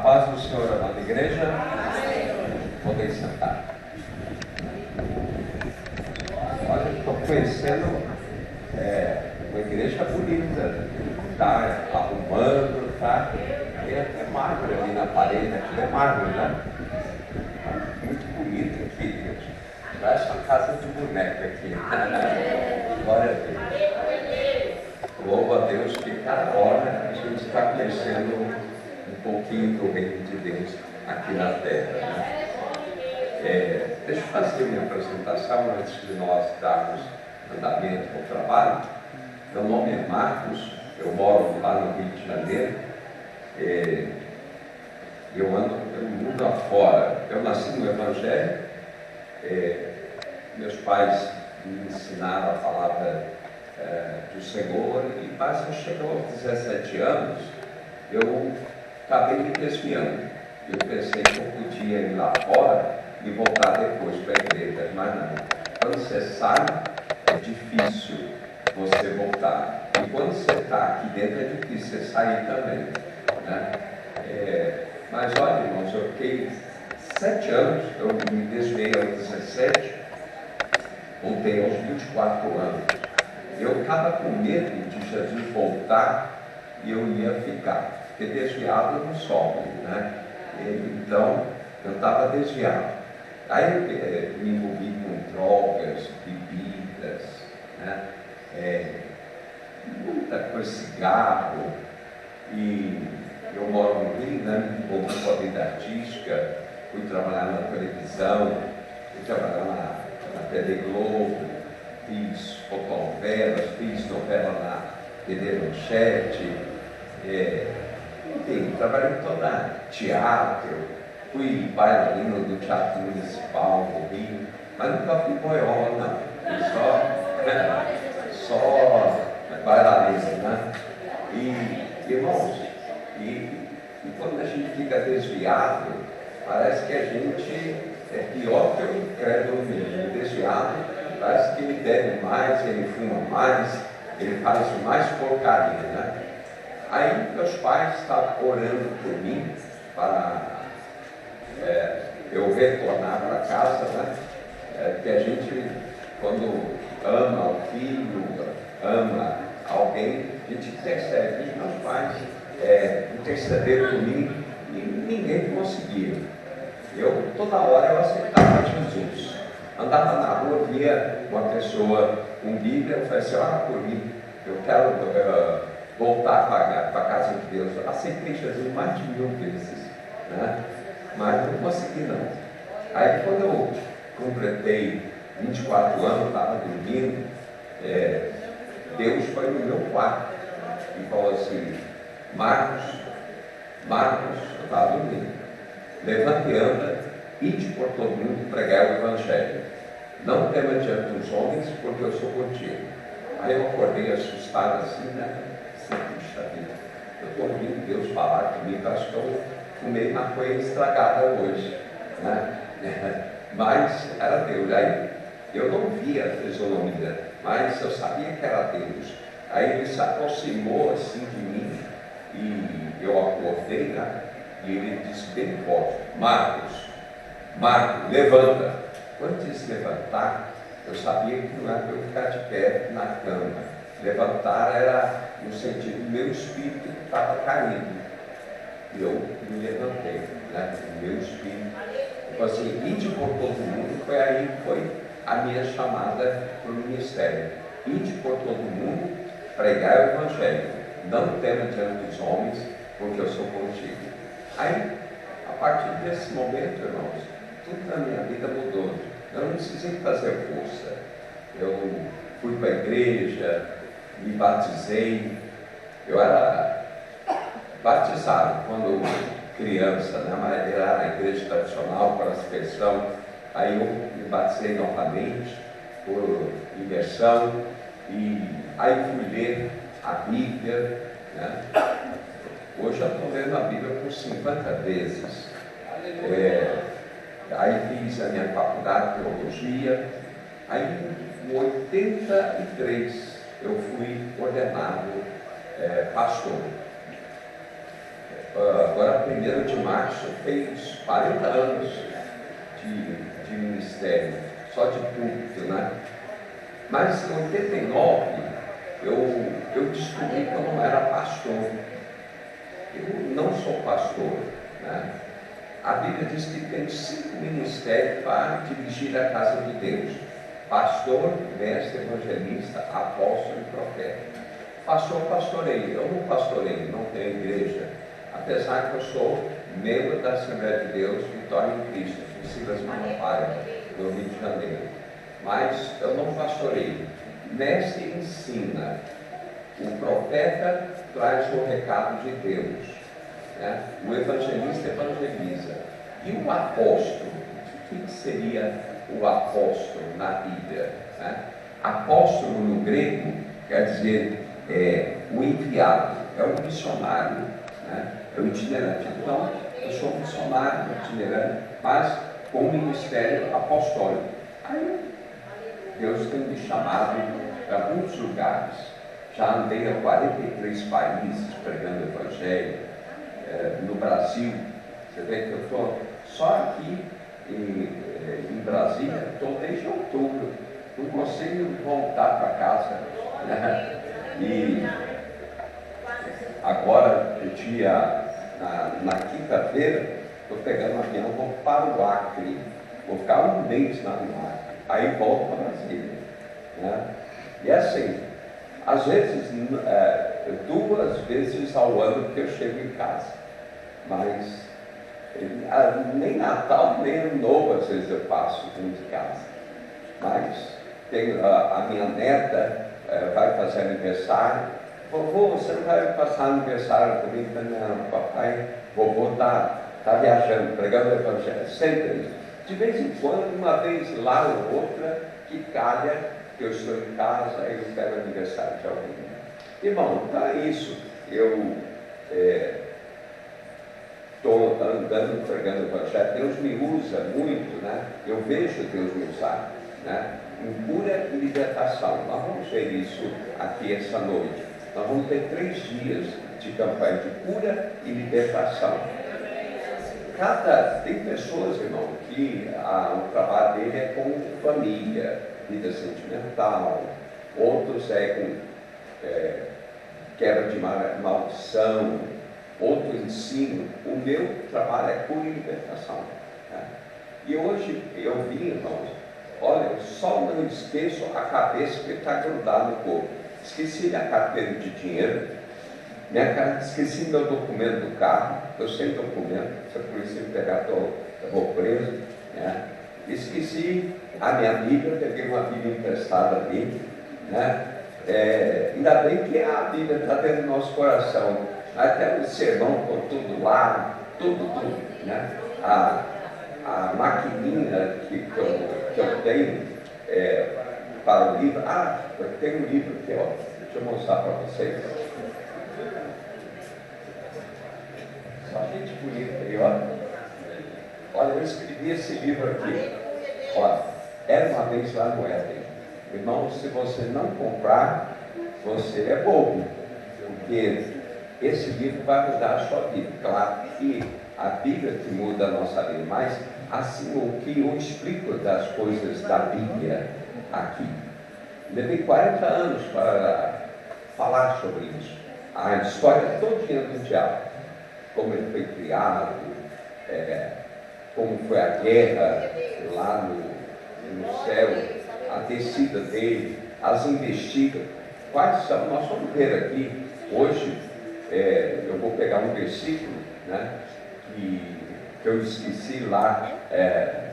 paz do Senhor, amada igreja. Podem sentar. Olha, estou conhecendo uma igreja bonita. Está arrumando, tá? Tem até mármore ali na parede. Aquilo é mármore, né? Muito bonito aqui, gente. Parece uma casa de boneca aqui. Glória a Deus. Louva a Deus que cada hora a gente está conhecendo um pouquinho do reino de Deus aqui na terra, né? Deixa eu fazer minha apresentação antes de nós darmos andamento ao trabalho. Meu nome é Marcos, eu moro lá no Rio de Janeiro. Eu ando pelo mundo afora. Eu nasci no Evangelho. Meus pais me ensinaram a palavra do Senhor, e quase eu cheguei aos 17 anos, eu acabei me desviando. Eu pensei que eu podia ir lá fora e voltar depois para a igreja, mas não. Quando você sai, é difícil você voltar. E quando você está aqui dentro, é difícil você sair também, né? Mas olha, irmãos, eu fiquei 7 anos, eu me desviei aos 17, voltei aos 24 anos. Eu estava com medo de Jesus voltar e eu ia ficar, porque desviado não sobe, né? Então, eu estava desviado. Aí eu me envolvi com drogas, bebidas, né? Muita coisa, cigarro. E eu moro no Rio, né? Me envolvi com a vida artística, fui trabalhar na televisão, fui trabalhar na TV Globo, fiz fotonovelas, fiz novela na TV Manchete, enfim, trabalhei em toda teatro, fui bailarino do Teatro Municipal do Rio, mas nunca fui boiola, não, só bailarino, né? E, irmãos, e quando a gente fica desviado, parece que a gente é pior que o incrédulo mesmo. Desviado, parece que ele bebe mais, ele fuma mais, ele faz mais porcaria, né? Aí meus pais estavam orando por mim para eu retornar para casa, né? Que a gente, quando ama o filho, ama alguém, a gente intercede. E meus pais intercederam por mim e ninguém conseguia. Toda hora eu aceitava Jesus. Andava na rua, via uma pessoa com Bíblia, eu falei assim, ora por mim, eu quero voltar para a casa de Deus. Eu aceitei Jesus mais de 1000 vezes, né? Mas não consegui não. Aí quando eu completei 24 anos, estava dormindo, Deus foi no meu quarto e falou assim, Marcos, eu estava dormindo, levante e anda, ide por todo mundo pregar o Evangelho. Não tema diante dos homens, porque eu sou contigo. Aí eu acordei assustado assim, né? Puxa vida, eu estou ouvindo Deus falar comigo, acho que eu fumei maconha estragada hoje, né? Mas era Deus. Aí eu não via a fisionomia, mas eu sabia que era Deus. Aí ele se aproximou assim de mim e eu acordei, né? E ele disse bem forte, Marcos, levanta. Quando disse levantar, eu sabia que não era para eu ficar de pé na cama. Levantar era no sentido do meu espírito que estava caindo. E eu me levantei, né? O meu espírito. Então assim, ide por todo mundo, foi aí que foi a minha chamada para o ministério. Ide por todo mundo, pregar o Evangelho. Não tema diante dos homens, porque eu sou contigo. Aí, a partir desse momento, irmãos, tudo na minha vida mudou. Eu não precisei fazer força. Eu fui para a igreja, me batizei. Eu era batizado quando criança, né? Mas era na igreja tradicional, para a aspersão. Aí eu me batizei novamente por imersão. E aí fui ler a Bíblia, né? Hoje eu estou lendo a Bíblia por 50 vezes. Aí fiz a minha faculdade de teologia. Aí em 83 eu fui ordenado pastor. Agora, 1º de março, fez 40 anos de ministério, só de púlpito, né? Mas em 89, eu descobri que eu não era pastor. Eu não sou pastor, né? A Bíblia diz que tem 5 ministérios para dirigir a casa de Deus: pastor, mestre, evangelista, apóstolo e profeta. Pastor, pastorei. Eu não pastorei, não tenho igreja, apesar que eu sou membro da Assembleia de Deus, Vitória em Cristo, de Silas Malafaia, do Rio de Janeiro. Mas eu não pastorei. Mestre ensina, o profeta traz o recado de Deus, né? O evangelista evangeliza. E o apóstolo? O que seria o apóstolo na Bíblia, né? Apóstolo no grego quer dizer o enviado, é o missionário, né? É o itinerante. Então, eu sou missionário itinerante, mas com ministério apostólico. Aí, Deus tem me chamado para muitos lugares. Já andei a 43 países pregando o Evangelho. No Brasil, você vê que eu estou só aqui em Brasília, estou desde outubro, não consigo voltar para casa, né? E agora, na quinta-feira, estou pegando um avião, vou para o Acre, vou ficar um mês lá no Acre, aí volto para Brasília, né? E assim, às vezes, 2 vezes ao ano que eu chego em casa, mas nem Natal, nem Ano Novo, às vezes eu passo dentro de casa. Mas a minha neta vai fazer aniversário. Vovô, você não vai passar aniversário comigo? Não, papai, vovô está viajando, pregando o Evangelho, sempre isso. De vez em quando, uma vez lá ou outra, que calha que eu estou em casa e eu pego aniversário de alguém. Irmão, então é isso. Eu estou andando, pregando o Evangelho. Deus me usa muito, né? Eu vejo Deus me usar, né? Em cura e libertação. Nós vamos ver isso aqui essa noite. Nós vamos ter 3 dias de campanha de cura e libertação. Tem pessoas, irmão, que o trabalho dele é com família, vida sentimental, outros com quebra de maldição, outro ensino. O meu trabalho é cura e libertação, né? E hoje eu vi, irmãos, olha, eu só não esqueço a cabeça que está grudada no corpo. Esqueci minha carteira de dinheiro, esqueci meu documento do carro, eu sem documento, se a polícia me pegar, eu vou preso, né? Esqueci a minha Bíblia, peguei uma Bíblia emprestada ali, né? Ainda bem que a Bíblia está dentro do nosso coração, até o sermão com tudo lá, tudo, né? A maquininha que eu tenho para o livro, eu tenho um livro aqui, ó, deixa eu mostrar para vocês. Só gente bonita aí, ó. Olha, eu escrevi esse livro aqui. Olha, Era uma vez lá no Éden. Irmão, se você não comprar, você é bobo, porque esse livro vai mudar a sua vida. Claro que a Bíblia que muda a nossa vida, mas assim o que eu explico das coisas da Bíblia aqui. Levei 40 anos para falar sobre isso. A história todinha do diabo, como ele foi criado, como foi a guerra lá no céu, a descida dele, as investidas, quais são, nós vamos ver aqui, hoje, eu vou pegar um versículo, né, que eu esqueci lá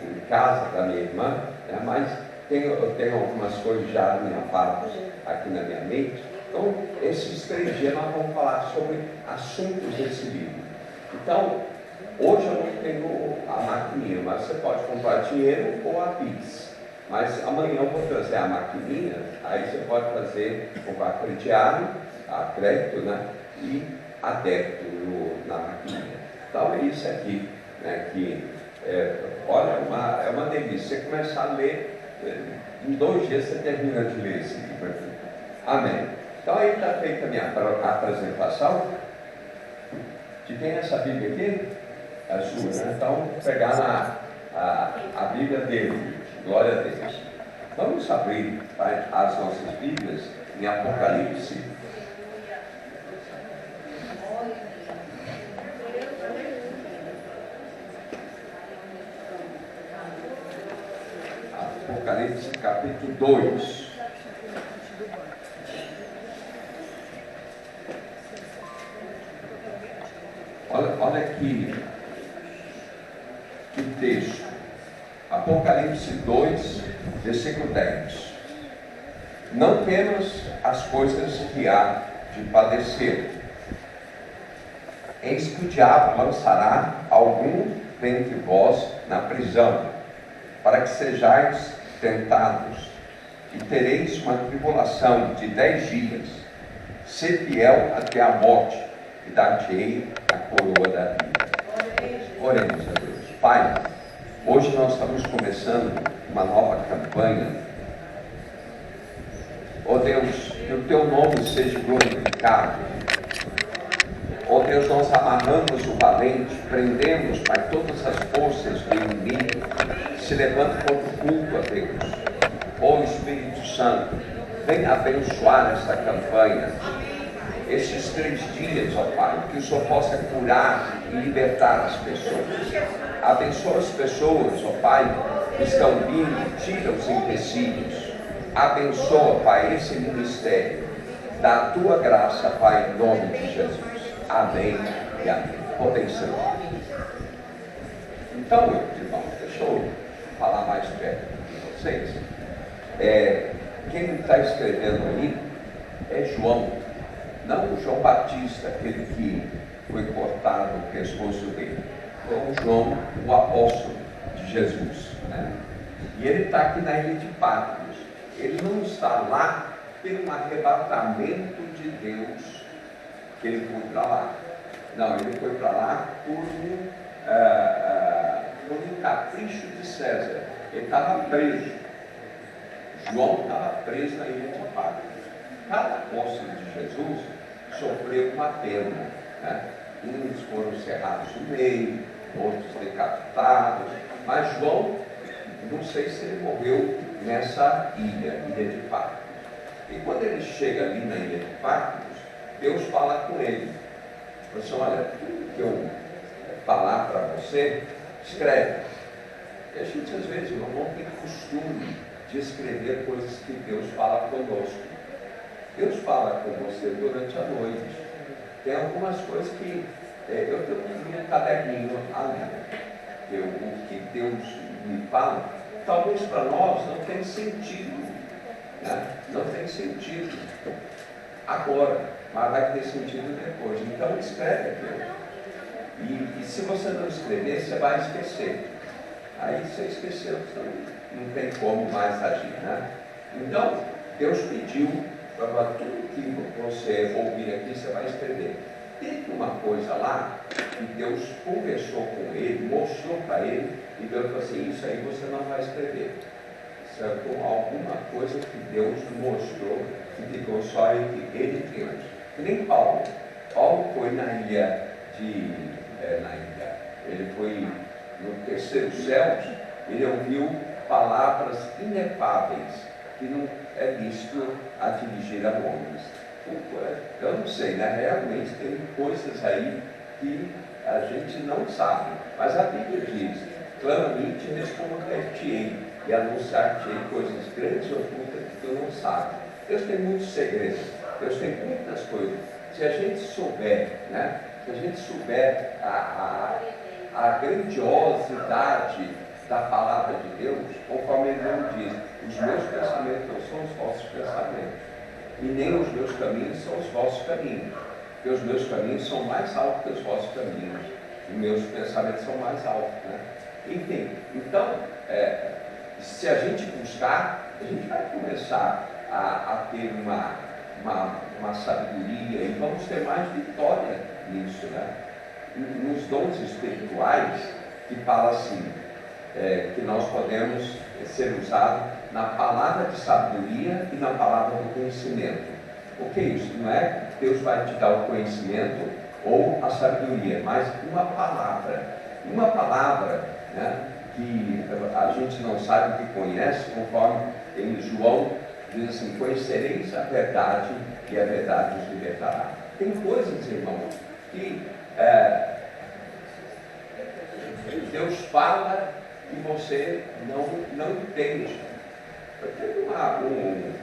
em casa da minha irmã, né, mas eu tenho algumas coisas já alinhavadas aqui na minha mente. Então, esses 3 dias nós vamos falar sobre assuntos desse livro. Então, hoje eu não tenho a maquininha, mas você pode comprar dinheiro ou a Pix. Mas amanhã eu vou trazer a maquininha, aí você pode comprar crediário, a crédito, né, e a débito na maquininha. Então é isso aqui, né, que olha, é uma delícia. Você começar a ler, em 2 dias você termina de ler esse livro aqui. Amém. Então aí está feita a minha apresentação. Te tem essa Bíblia aqui? É a sua, né? Então, vou pegar a Bíblia dele. Glória a Deus. Vamos abrir as nossas Bíblias em Apocalipse. Apocalipse capítulo 2. Olha aqui que texto. Apocalipse 2, versículo 10. Não temas as coisas que há de padecer. Eis que o diabo lançará algum dentre vós na prisão, para que sejais tentados, e tereis uma tribulação de 10 dias. Ser fiel até a morte, e dar-te-ei a coroa da vida. Oremos a Deus. Pai, hoje nós estamos começando uma nova campanha. Ó Deus, que o teu nome seja glorificado. Ó Deus, nós amarramos o valente, prendemos, Pai, todas as forças do inimigo, se levanta contra o culto a Deus. Ó Espírito Santo, venha abençoar esta campanha. Estes 3 dias, ó Pai, que o Senhor possa curar e libertar as pessoas. Abençoa as pessoas, ó Pai, que estão vindo, tira os empecilhos. Abençoa, Pai, esse ministério. Dá a tua graça, Pai, em nome de Jesus. Amém e amém. Podem ser. Então, meus irmãos, deixa eu falar mais perto de vocês. Quem está escrevendo aí é João. Não o João Batista, aquele que foi cortado o pescoço dele. Foi o João, o apóstolo de Jesus, né? E ele está aqui na ilha de Patmos. Ele não está lá pelo arrebatamento de Deus que ele foi para lá. Não, ele foi para lá por um capricho de César. Ele estava preso. João estava preso na ilha de Patmos. Cada apóstolo de Jesus sofreu uma pena, né? Uns foram cerrados no meio, outros decapitados, mas João, não sei se ele morreu nessa ilha de Patmos. E quando ele chega ali na ilha de Patmos, Deus fala com ele. Você olha, tudo que eu falar para você, escreve. E a gente às vezes não tem costume de escrever coisas que Deus fala conosco. Deus fala com você durante a noite. Tem algumas coisas que eu tenho um caderninho ali. O que Deus me fala, talvez para nós não tenha sentido, né? Não tem sentido agora, mas vai ter sentido depois. Então escreve aquilo. E se você não escrever, você vai esquecer. Aí você esqueceu, então não tem como mais agir, né? Então, Deus pediu para tudo que você ouvir aqui, você vai escrever. Tem uma coisa lá que Deus conversou com ele, mostrou para ele, e Deus falou assim: isso aí você não vai escrever. Isso é alguma coisa que Deus mostrou e ficou só ele Deus. Que nem Paulo. Paulo foi na ilha ele foi no terceiro céu, ele ouviu palavras inefáveis que não é visto a dirigir a homens. Eu não sei, né? Realmente tem coisas aí que a gente não sabe, mas a Bíblia diz: clama-me e te responder-te-ei, e anunciar-te-ei coisas grandes e ocultas que tu não sabes. Deus tem muitos segredos, Deus tem muitas coisas. Se a gente souber, né? Se a gente souber a grandiosidade da palavra de Deus, conforme ele não diz: os meus pensamentos não são os vossos pensamentos, e nem os meus caminhos são os vossos caminhos, porque os meus caminhos são mais altos que os vossos caminhos, e meus pensamentos são mais altos, né? Enfim, então, se a gente buscar, a gente vai começar a ter uma sabedoria, e vamos ter mais vitória nisso, né? Nos dons espirituais, que fala assim, que nós podemos ser usados na palavra de sabedoria e na palavra do conhecimento. O que é isso? Não é que Deus vai te dar o conhecimento ou a sabedoria, mas uma palavra, né, que a gente não sabe que conhece, conforme em João diz assim: conhecereis a verdade e a verdade os libertará. Tem coisas, irmãos, que Deus fala e você não entende. Teve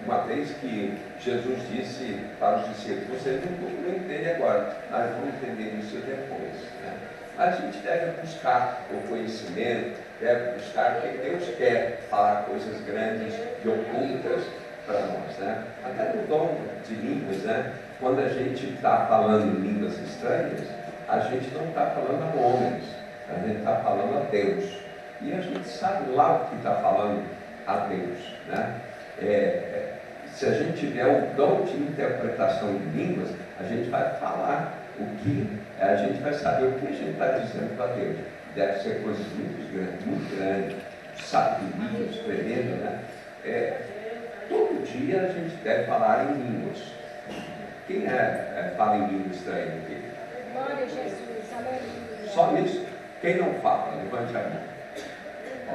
uma vez que Jesus disse para os discípulos: vocês não entendem agora, mas vão entender isso depois, né? A gente deve buscar o conhecimento, deve buscar, porque Deus quer falar coisas grandes e ocultas para nós, né? Até no dom de línguas, né? Quando a gente está falando em línguas estranhas, a gente não está falando a homens, a gente está falando a Deus. E a gente sabe lá o que está falando a Deus, né? Se a gente tiver o dom de interpretação de línguas, a gente vai falar o que, a gente vai saber o que a gente está dizendo para Deus. Deve ser coisas muito grandes, sabedoria, tremendo, né? Todo dia a gente deve falar em línguas. Quem fala em língua estranha aqui? Glória a Jesus, aleluia. Só isso? Quem não fala? Levante a mão.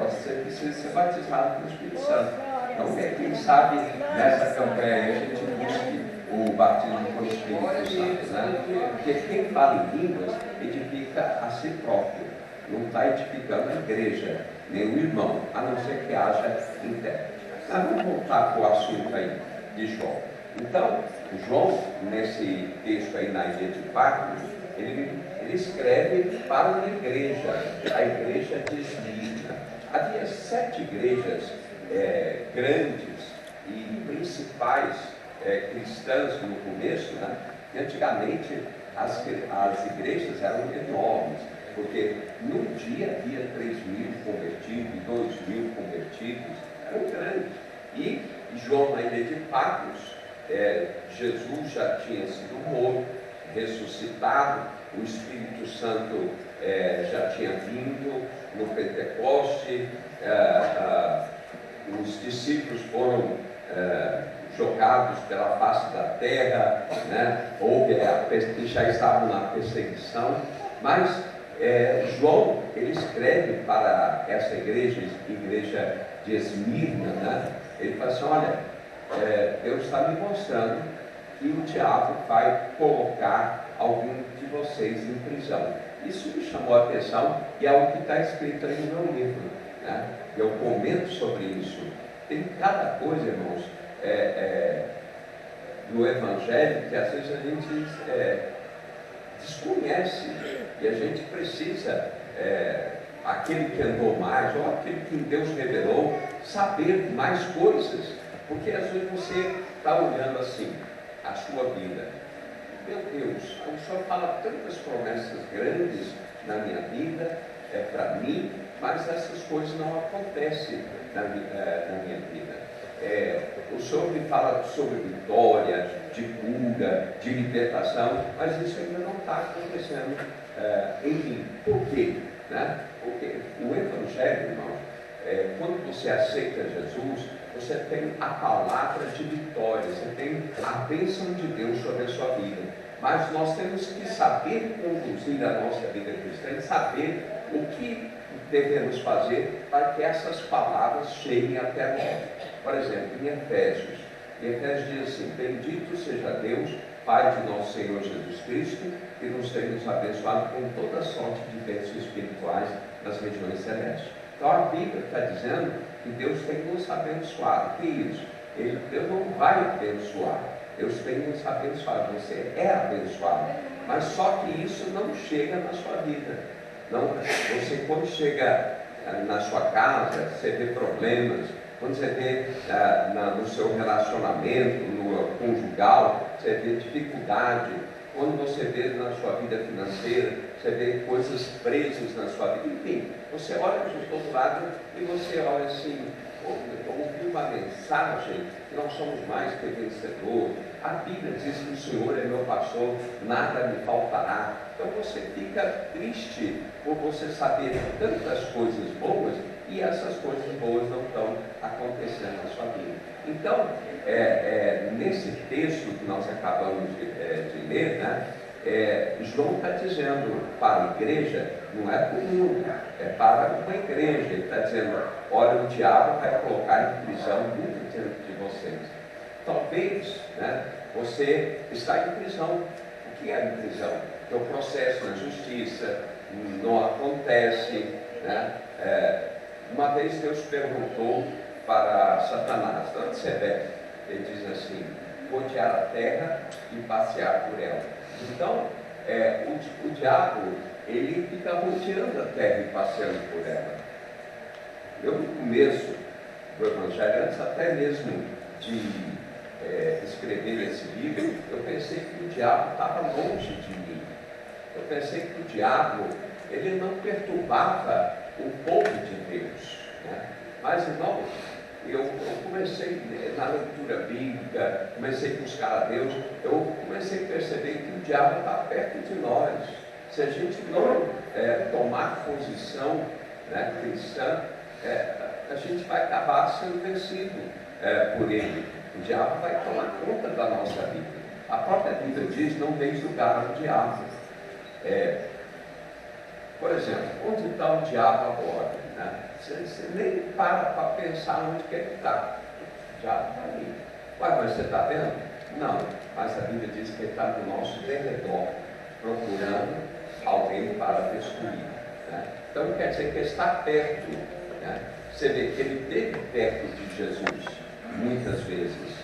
Você precisa ser batizado pelo Espírito Santo. Então, quem sabe nessa campanha a gente busque o batismo pelo Espírito Santo, né? Porque quem fala em línguas edifica a si próprio, não está edificando a igreja, nem o irmão, a não ser que haja intérprete. Mas vamos voltar para o assunto aí de João. Então, João, nesse texto aí na ilha de Patmos, ele escreve para uma igreja, a igreja de Esmirna. Havia 7 igrejas grandes e principais cristãs no começo, né? E antigamente as igrejas eram enormes, porque num dia havia 3.000 convertidos, 2.000 convertidos, eram grandes. E João, na ilha de Patmos, Jesus já tinha sido morto, ressuscitado, o Espírito Santo já tinha vindo no Pentecoste, os discípulos foram jogados pela face da terra, né? Já estavam na perseguição, mas João, ele escreve para essa igreja de Esmirna, né? Ele fala assim: olha, Deus está me mostrando que o diabo vai colocar algum de vocês em prisão. Isso me chamou a atenção e é o que está escrito aí no meu livro, né? Eu comento sobre isso. Tem cada coisa, irmãos, no Evangelho que às vezes a gente desconhece e a gente precisa, aquele que andou mais ou aquele que Deus revelou, saber mais coisas, porque às vezes você está olhando assim a sua vida: meu Deus, o Senhor fala tantas promessas grandes na minha vida, para mim, mas essas coisas não acontecem na minha vida. O Senhor me fala sobre vitória, de cura, de libertação, mas isso ainda não está acontecendo em mim. Por quê? Né? Porque o Evangelho, irmão, quando você aceita Jesus, você tem a palavra de vitória, você tem a bênção de Deus sobre a sua vida. Mas nós temos que saber conduzir a nossa vida cristã e saber o que devemos fazer para que essas palavras cheguem até nós. Por exemplo, em Efésios diz assim: bendito seja Deus, Pai de nosso Senhor Jesus Cristo, que nos tem nos abençoado com toda sorte de bênçãos espirituais nas regiões celestes. Então a Bíblia está dizendo que Deus tem nos abençoado. Que isso? Deus não vai abençoar, Deus tem nos abençoado. Você é abençoado, mas só que isso não chega na sua vida. Não, você, quando chega na sua casa, você vê problemas, quando você vê no seu relacionamento, no conjugal, você vê dificuldade, quando você vê na sua vida financeira, você vê coisas presas na sua vida, enfim, você olha para o outro lado e você olha assim: ouvi uma mensagem que nós somos mais que vencedores. A Bíblia diz que o Senhor é meu pastor, nada me faltará. Então você fica triste por você saber tantas coisas boas e essas coisas boas não estão acontecendo na sua vida. Então, nesse texto que nós acabamos de ler, né, João está dizendo para a igreja, não é para o mundo, é para uma igreja. Ele está dizendo, olha, o diabo vai colocar em prisão muito dentro de vocês. Talvez, né, você está em prisão. O que é em prisão? É o processo na justiça, não acontece, né? Uma vez Deus perguntou para Satanás, onde você deve? Ele diz assim, rodear a terra e passear por ela. Então, o diabo, ele fica rodeando a terra e passeando por ela. Eu, no começo do Evangelho, antes até mesmo de escrever esse livro, eu pensei que o diabo estava longe de mim. Eu pensei que o diabo, ele não perturbava o povo de Deus, né? Mas, irmãos, eu comecei na leitura bíblica, comecei a buscar a Deus, eu comecei a perceber que o diabo está perto de nós. Se a gente não tomar posição, né, cristã, a gente vai acabar sendo vencido por ele. O diabo vai tomar conta da nossa vida. A própria Bíblia diz, não deis lugar ao diabo. Por exemplo, onde está o diabo agora? Né? Você nem para pensar onde que ele está. O diabo está ali. Ué, mas você está vendo? Não, mas a Bíblia diz que ele está no nosso derredor, procurando alguém para destruir. Né? Então quer dizer que ele está perto. Né? Você vê que ele esteve perto de Jesus, muitas vezes.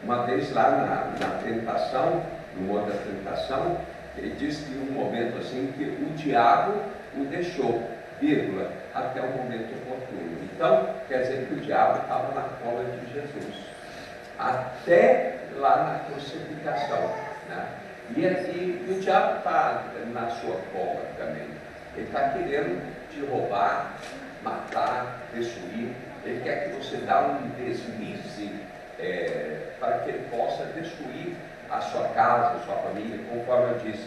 Uma vez lá na tentação, no monte da tentação, ele diz que um momento assim que o diabo o deixou, vírgula, até o momento oportuno. Então, quer dizer que o diabo estava na cola de Jesus, até lá na crucificação. Né? E o diabo está na sua cola também. Ele está querendo te roubar, matar, destruir. Ele quer que você dê um deslize para que ele possa destruir a sua casa, a sua família, conforme eu disse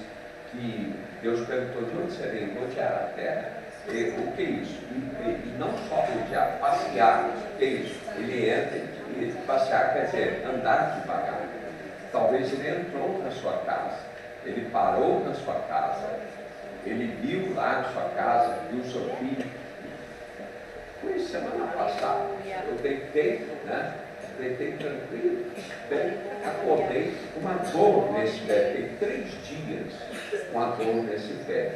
que Deus perguntou de onde você vem, rodear a terra. O que é isso? E não só rodear, passear. O que é isso? Ele entra e passear quer dizer andar devagar. Talvez ele entrou na sua casa, ele parou na sua casa, ele viu lá na sua casa, viu seu filho. Foi semana passada, eu deitei, né? Deitei tranquilo, bem, acordei com uma dor nesse pé, fiquei 3 dias com a dor nesse pé.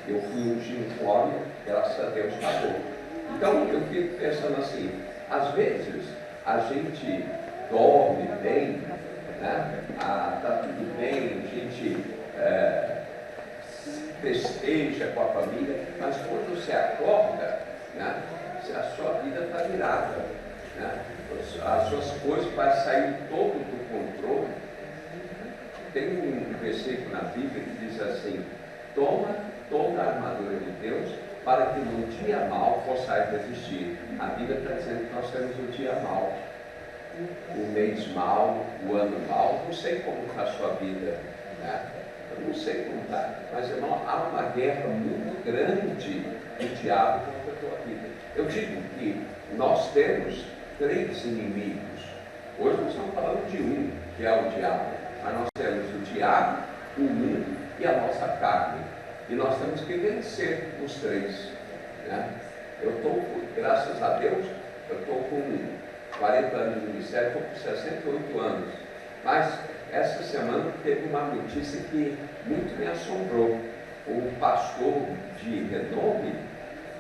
Eu fui ungido com óleo, graças a Deus acabou. Então eu fico pensando assim, às vezes a gente dorme bem, né? Está tudo bem, a gente festeja com a família, mas quando você acorda, né? A sua vida está virada. Né? As suas coisas vai sair todo do controle. Tem um versículo na Bíblia que diz assim, toma toda a armadura de Deus para que no dia mau possais resistir. A Bíblia está dizendo que nós temos o dia mau, o mês mau, o ano mau. Não sei como está a sua vida, né? Eu não sei como está, mas irmão, há uma guerra muito grande do diabo contra a tua vida. Eu digo que nós temos 3 inimigos. Hoje nós estamos falando de um, que é o diabo. Mas nós temos o diabo, o mundo e a nossa carne. E nós temos que vencer os 3. Né? Eu estou, graças a Deus, eu estou com 40 anos de ministério, estou com 68 anos. Mas essa semana teve uma notícia que muito me assombrou. Um pastor de renome,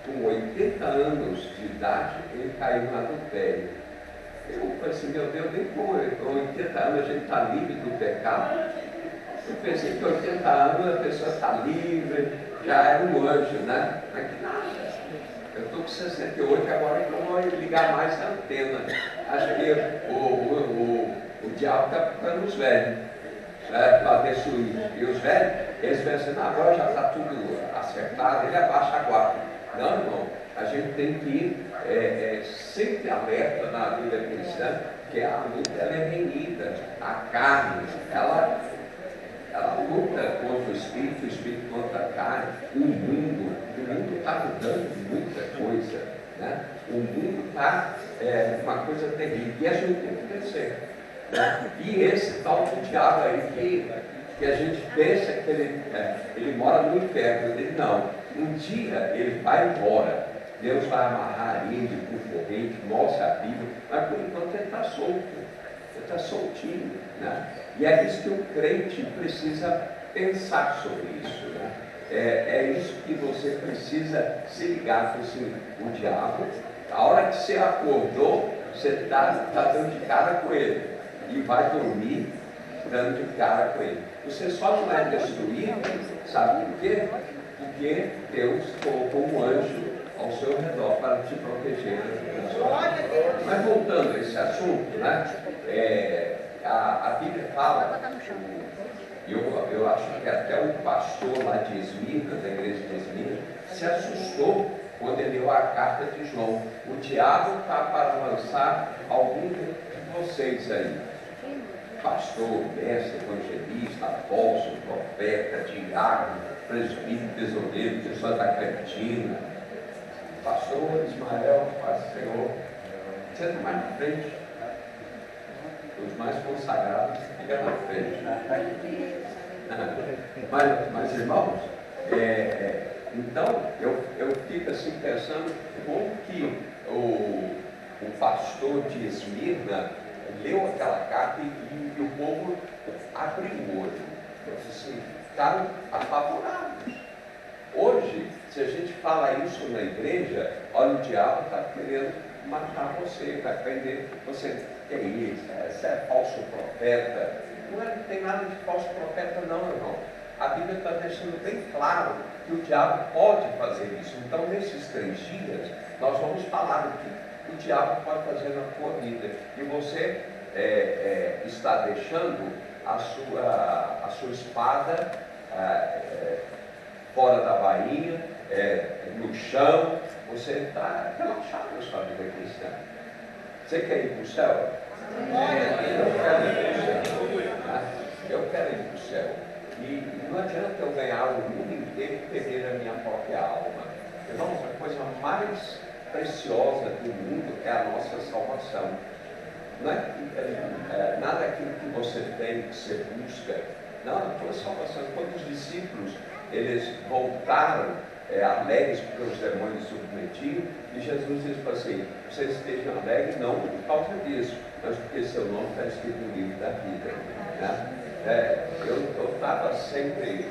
com 80 anos de idade, ele caiu no adultério. Eu falei assim, meu Deus, nem com 80 anos a gente está livre do pecado. Eu pensei que 80 anos a pessoa está livre, já é um anjo, né? Mas que nada. Eu estou com 68, agora eu vou ligar mais a antena. Acho que o diabo está ficando os velhos, para destruir. E os velhos, eles pensam, agora já está tudo acertado, ele abaixa a guarda. Não, irmão, a gente tem que ir sempre alerta na vida cristã, que a luta ela é renhida. A carne, ela luta contra o espírito contra a carne. O mundo está mudando muita coisa, né? O mundo está uma coisa terrível, e a gente tem que vencer. Né? E esse tal do diabo aí que que a gente pensa que ele mora no inferno. Ele não. Um dia ele vai embora. Deus vai amarrar ele com corrente, mostra a Bíblia, mas por enquanto ele está solto. Ele está soltinho. Né? E é isso que o crente precisa pensar sobre isso. Né? É isso que você precisa se ligar com o diabo. A hora que você acordou, você está dando de cara com ele. E vai dormir dando de cara com ele. Você só não é destruído, sabe por quê? Porque Deus colocou um anjo ao seu redor para te proteger. Mas voltando a esse assunto, né? A Bíblia fala, eu acho que até o pastor lá de Esmirna, da igreja de Esmirna, se assustou quando ele leu a carta de João. O diabo está para lançar algum de vocês aí. Pastor, mestre, evangelista, apóstolo, profeta, diácono, presbítero, tesoureiro, pessoa da cantina, pastor Ismael, Pai Senhor, senta mais na frente. Os mais consagrados ficam na frente. Mas irmãos, então eu fico assim pensando como que o pastor de Esmirna leu aquela carta e o povo abriu o olho. Assim, ficaram apavorados. Hoje, se a gente fala isso na igreja, olha, o diabo está querendo matar você, está querendo você. Que é isso? Esse é falso profeta. Não tem nada de falso profeta, não, irmão. A Bíblia está deixando bem claro que o diabo pode fazer isso. Então, nesses 3 dias, nós vamos falar o que o diabo pode fazer na tua vida. E você está deixando a sua espada fora da bainha, no chão. Você está relaxado na sua vida cristã. Você quer ir para o céu? Eu quero ir para o céu. E não adianta eu ganhar o mundo inteiro e perder a minha própria alma. Irmãos, a coisa mais preciosa do mundo é a nossa salvação. Não é nada aquilo que você tem, que você busca. Não, a tua salvação. Quando os discípulos eles voltaram alegres porque os demônios submetiam, e Jesus disse assim: vocês estejam alegres não por causa disso, mas porque seu nome está escrito no livro da vida. Né? Eu estava sempre,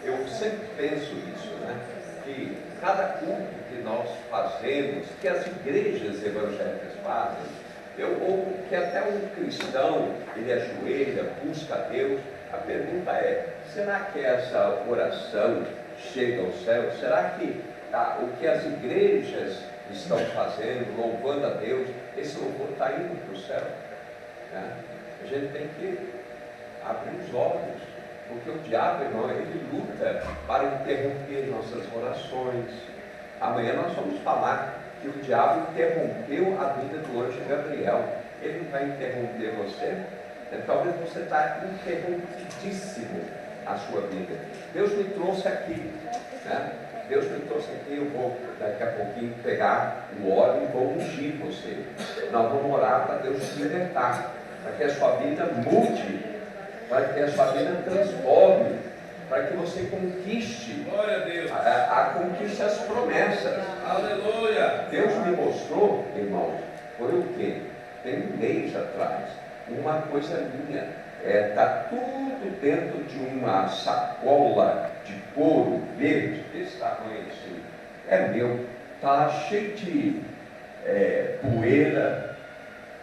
eu sempre penso isso, né? Que cada culto que nós fazemos, que as igrejas evangélicas fazem, ou que até um cristão, ele ajoelha, busca a Deus, a pergunta é: será que essa oração chega ao céu? Será que o que as igrejas estão fazendo, louvando a Deus, esse louvor está indo para o céu? Né? A gente tem que abrir os olhos, porque o diabo, irmão, ele luta para interromper nossas orações. Amanhã nós vamos falar que o diabo interrompeu a vida do anjo Gabriel. Ele não vai interromper você? Talvez você está interrompidíssimo a sua vida. Deus me trouxe aqui, né? Deus me trouxe aqui, eu vou daqui a pouquinho pegar o óleo e vou ungir você. Nós vamos orar para Deus te libertar, para que a sua vida mude, para que a sua vida transforme, para que você conquiste, conquiste as promessas. Aleluia! Deus me mostrou, irmãos, foi o quê? Tem um mês atrás, uma coisa minha, está tudo dentro de uma sacola de couro verde, desse tamanho assim, é meu, está cheio de poeira.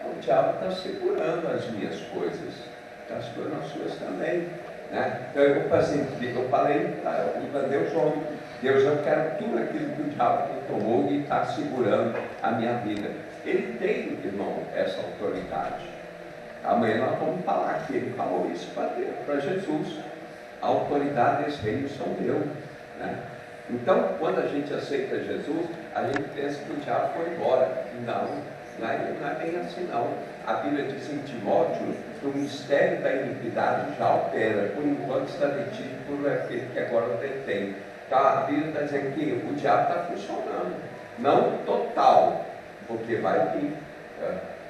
O diabo está segurando as minhas coisas, está segurando as suas também. Né? Então eu falei para Deus: Deus, eu quero tudo aquilo que o diabo tomou e está segurando a minha vida. Ele tem, irmão, essa autoridade. Amanhã nós vamos falar que ele falou isso para Jesus. A autoridade desse reino são meu. Né? Então, quando a gente aceita Jesus, a gente pensa que o diabo foi embora. Não é bem assim não. A Bíblia diz em Timóteo que o mistério da iniquidade já opera, por enquanto está detido por aquele que agora o detém. Então a Bíblia está dizendo que o diabo está funcionando, não total, porque vai vir.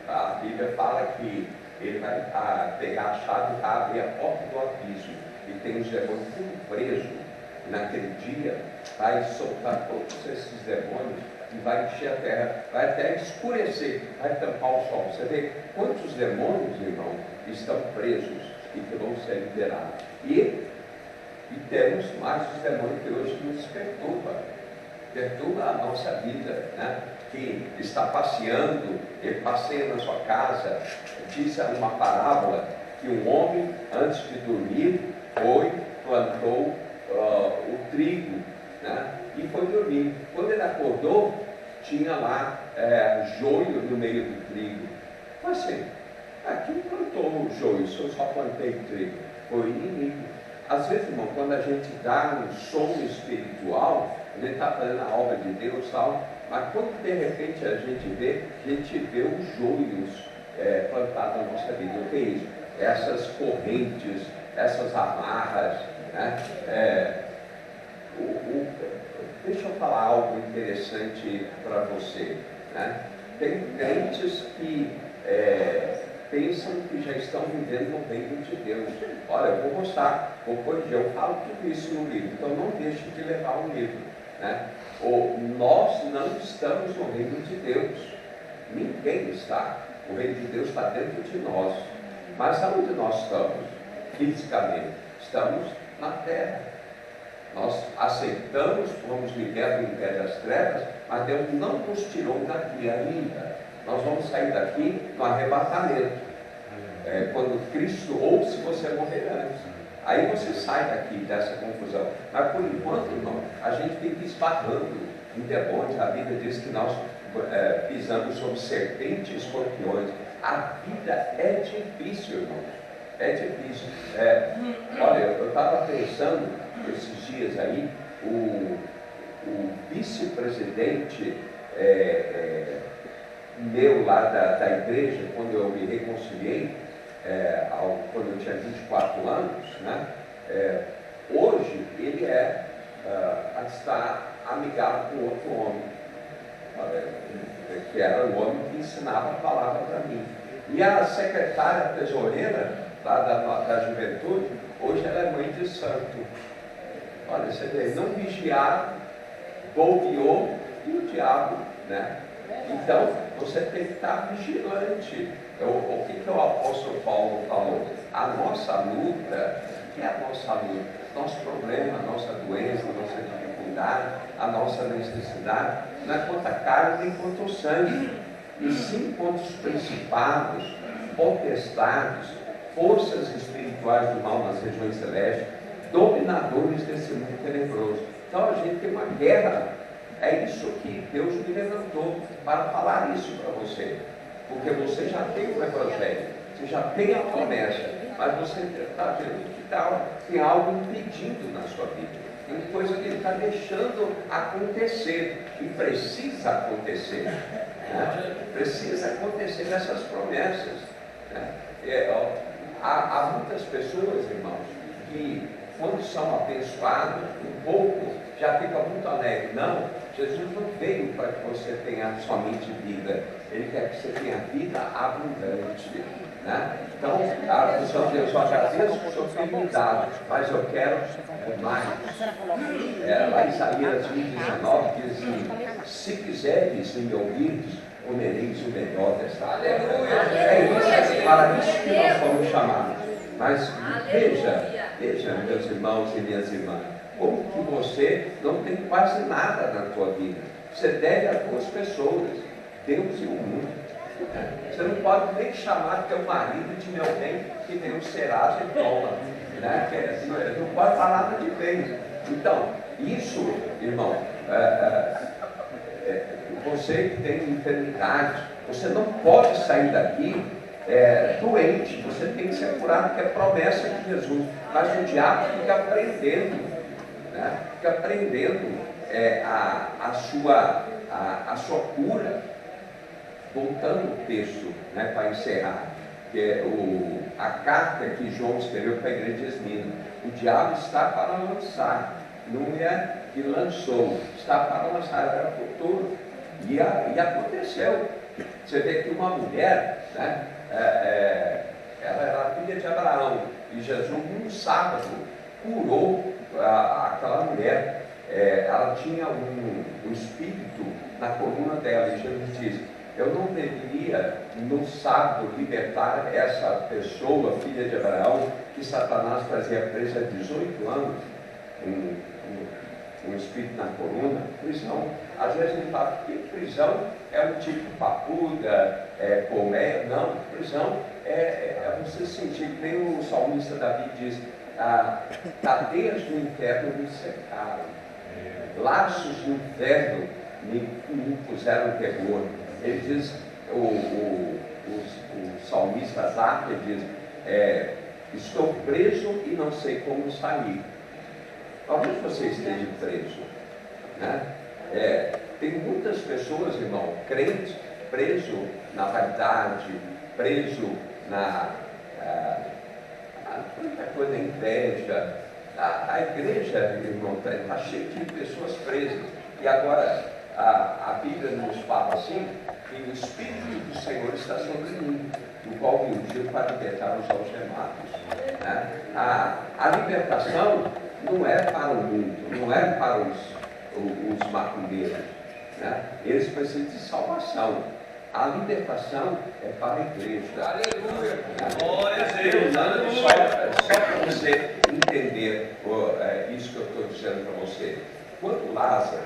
A Bíblia fala que ele vai pegar a chave e vai abrir a porta do abismo, e tem os demônios tudo presos. Naquele dia, vai soltar todos esses demônios e vai encher a terra, vai até escurecer, vai tampar o sol. Você vê quantos demônios, irmão, estão presos e que vão ser liberados. E temos mais os demônios que hoje nos perturba a nossa vida, né? Que está passeando, ele passeia na sua casa. Diz uma parábola que um homem, antes de dormir, plantou o trigo, né? E foi dormir. Quando ele acordou, tinha lá joio no meio do trigo. Mas assim, quem plantou o joio? Se eu só plantei trigo, foi o inimigo. Às vezes, irmão, quando a gente dá um som espiritual, a gente está fazendo a obra de Deus, tal, mas quando de repente a gente vê os joios plantados na nossa vida. O que é isso? Essas correntes, essas amarras, né? Deixa eu falar algo interessante para você, né? Tem crentes que pensam que já estão vivendo no reino de Deus. Olha, eu vou mostrar, vou corrigir, eu falo tudo isso no livro, então não deixe de levar o livro, né? Nós não estamos no reino de Deus, ninguém está. O reino de Deus está dentro de nós. Mas aonde nós estamos fisicamente? Estamos na terra. Nós aceitamos, fomos libertos do império das trevas, mas Deus não nos tirou daqui ainda. Nós vamos sair daqui no arrebatamento. Quando Cristo, ou se você morrer antes. Aí você sai daqui dessa confusão. Mas por enquanto, irmão, a gente fica esbarrando em demônios. A Bíblia diz que nós pisamos sobre serpentes e escorpiões. A vida é difícil, irmão. É difícil. Olha, eu estava pensando esses dias aí, o vice-presidente meu lá da igreja, quando eu me reconciliei, quando eu tinha 24 anos, né? Hoje ele está amigado com outro homem, que era o homem que ensinava a palavra para mim. E a secretária tesoureira lá da juventude, hoje ela é mãe de santo. Olha, você vê, não vigiaram, bobeou e o diabo, né? Então, você tem que estar vigilante. O que o apóstolo Paulo falou? A nossa luta, o que é a nossa luta? Nosso problema, a nossa doença, a nossa dificuldade, a nossa necessidade, não é contra a carne nem contra o sangue, e sim contra os principados, potestades, forças espirituais do mal nas regiões celestes, dominadores desse mundo tenebroso. Então a gente tem uma guerra. É isso que Deus me levantou para falar isso para você, porque você já tem o evangelho, você já tem a promessa, mas você está vendo que tem algo impedindo na sua vida, tem coisa que ele está deixando acontecer, e precisa acontecer, né? Precisa acontecer essas promessas, né? Há muitas pessoas, irmãos, que quando são abençoados um pouco, já fica muito alegre. Não, Jesus não veio para que você tenha somente vida, Ele quer que você tenha vida abundante, né? Então, a função de Deus, eu já fiz o seu fidelidade, mas eu quero mais. Lá em Isaías 19 diz assim: se quiseres me ouvirdes, comereis o melhor desta terra. É isso, para isso que nós fomos chamados. Mas veja, meus irmãos e minhas irmãs, como que você não tem quase nada na tua vida. Você deve a duas pessoas, Deus e o mundo. Você não pode nem chamar teu marido de meu bem, que nem o Serasa e toma, né? Não pode falar nada de bem. Então, isso, irmão, você que tem enfermidade, você não pode sair daqui doente, você tem que ser curado, que é promessa de Jesus. Mas o diabo fica aprendendo, né? Fica aprendendo a sua cura. Voltando o texto, né, para encerrar, que é a carta que João escreveu para a igreja de Esmirna. O diabo está para lançar, não é que lançou, está para lançar, era futuro. E aconteceu. Você vê que uma mulher, né, ela era a filha de Abraão, e Jesus, num sábado, curou aquela mulher. Ela tinha um espírito na coluna dela, e Jesus diz: eu não deveria, no sábado, libertar essa pessoa, filha de Abraão, que Satanás fazia presa há 18 anos, um espírito na coluna, prisão. Às vezes ele fala que prisão é um tipo papuda, colmeia. Não, prisão é você sentir, tem o salmista Davi diz: cadeias do inferno me cercaram, laços do inferno me puseram terror. Ele diz, o salmista Asaf diz: estou preso e não sei como sair. Talvez você esteja preso, né? Tem muitas pessoas, irmão, crentes, preso na vaidade, preso na tanta coisa, inveja. A igreja, irmão, está cheia de pessoas presas. E agora a Bíblia nos fala assim, que o Espírito do Senhor está sobre mim, no qual me ungiu para libertar os algemados, né? A libertação não é para o mundo, não é para os macumbeiros, né? Eles precisam de salvação. A libertação é para a igreja. Aleluia! Glória a Deus! Só para você entender isso que eu estou dizendo para você. Quando Lázaro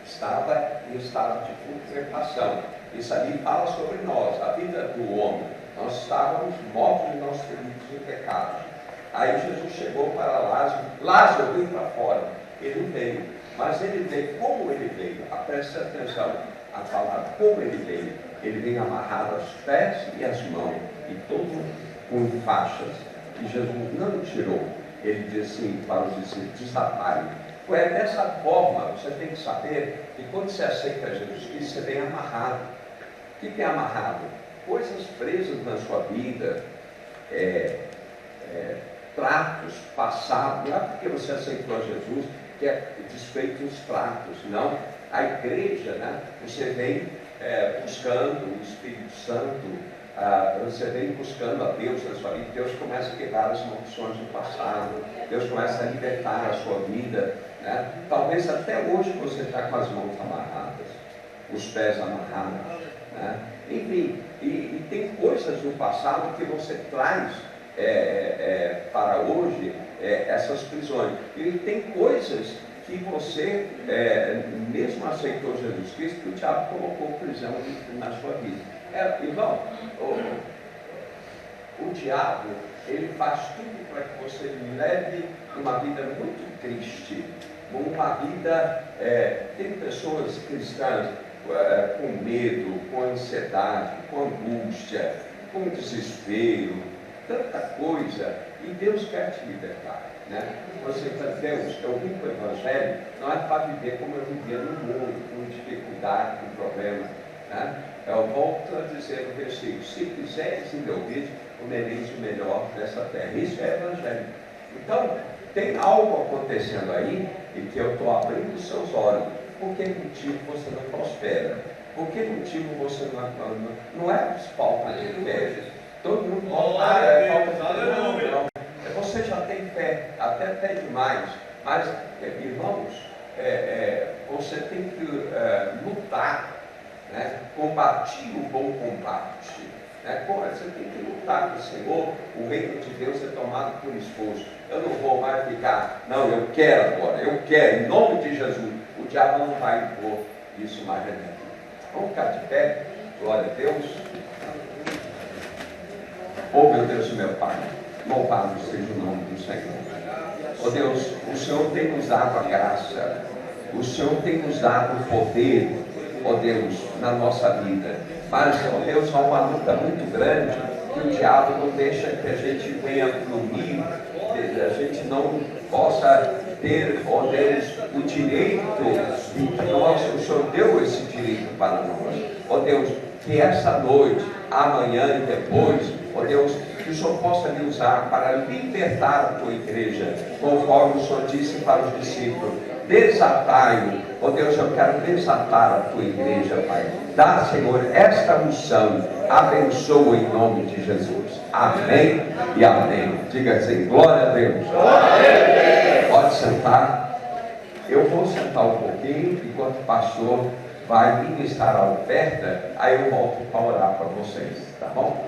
estava em estado de putrefação, isso ali fala sobre nós, a vida do homem. Nós estávamos mortos em nossos delitos e pecados. Aí Jesus chegou para Lázaro: Lázaro, vem para fora. Ele veio, mas ele veio, como ele veio? Preste atenção, a palavra como ele veio. Ele veio amarrado aos pés e às mãos, e todo com faixas. E Jesus não tirou. Ele disse assim para os discípulos: desaparem. É dessa forma, você tem que saber que quando você aceita Jesus Cristo, você vem amarrado. O que é amarrado? Coisas presas na sua vida, tratos passados. Não é porque você aceitou Jesus que é desfeito os tratos, não. A igreja, né? Você vem buscando o Espírito Santo, você vem buscando a Deus na sua vida. Deus começa a quebrar as maldições do passado, Deus começa a libertar a sua vida, né? Talvez até hoje você está com as mãos amarradas, os pés amarrados, né? Enfim, e tem coisas do passado que você traz para hoje, essas prisões. E tem coisas que você mesmo aceitou Jesus Cristo, que o diabo colocou prisão na sua vida. Irmão, o diabo, ele faz tudo para que você leve uma vida muito triste, uma vida, tem pessoas cristãs com medo, com ansiedade, com angústia, com desespero, tanta coisa, e Deus quer te libertar, né? Você diz: Deus, eu vim para o Evangelho, não é para viver como eu vivia no mundo, com dificuldade, com problema, né? Eu volto a dizer no versículo: se quiseres e me ouvires, comereis o melhor dessa terra. Isso é Evangelho. Então, tem algo acontecendo aí, e que eu estou abrindo os seus olhos. Por que motivo você não prospera? Por que motivo você não é falta de fé? Todo mundo fala: falta de fé. Não. Você já tem fé, até fé demais. Mas, irmãos, você tem que lutar, né? Combatir o bom combate, né? Você tem que lutar com o Senhor. O reino de Deus é tomado por esforço. Eu não vou mais ficar: não, eu quero agora, eu quero, em nome de Jesus. O diabo não vai impor isso mais na minha vida. Vamos ficar de pé, glória a Deus. Oh, meu Deus e meu Pai, louvado seja o nome do Senhor. Oh Deus, o Senhor tem nos dado a graça, o Senhor tem nos dado o poder, oh Deus, na nossa vida. Mas, oh Deus, há uma luta muito grande, que o diabo não deixa que a gente venha fluir, a gente não possa ter, oh Deus, o direito que o Senhor deu esse direito para nós. Oh Deus, que essa noite, amanhã e depois, oh Deus, que o Senhor possa me usar para libertar a tua igreja, conforme o Senhor disse para os discípulos: desatai-o. Oh Deus, eu quero desatar a tua igreja, Pai. Dá, Senhor, esta unção, abençoa em nome de Jesus. Amém e amém. Diga assim, glória a Deus. Pode sentar. Eu vou sentar um pouquinho enquanto o pastor vai ministrar a oferta, aí eu volto para orar para vocês, tá bom?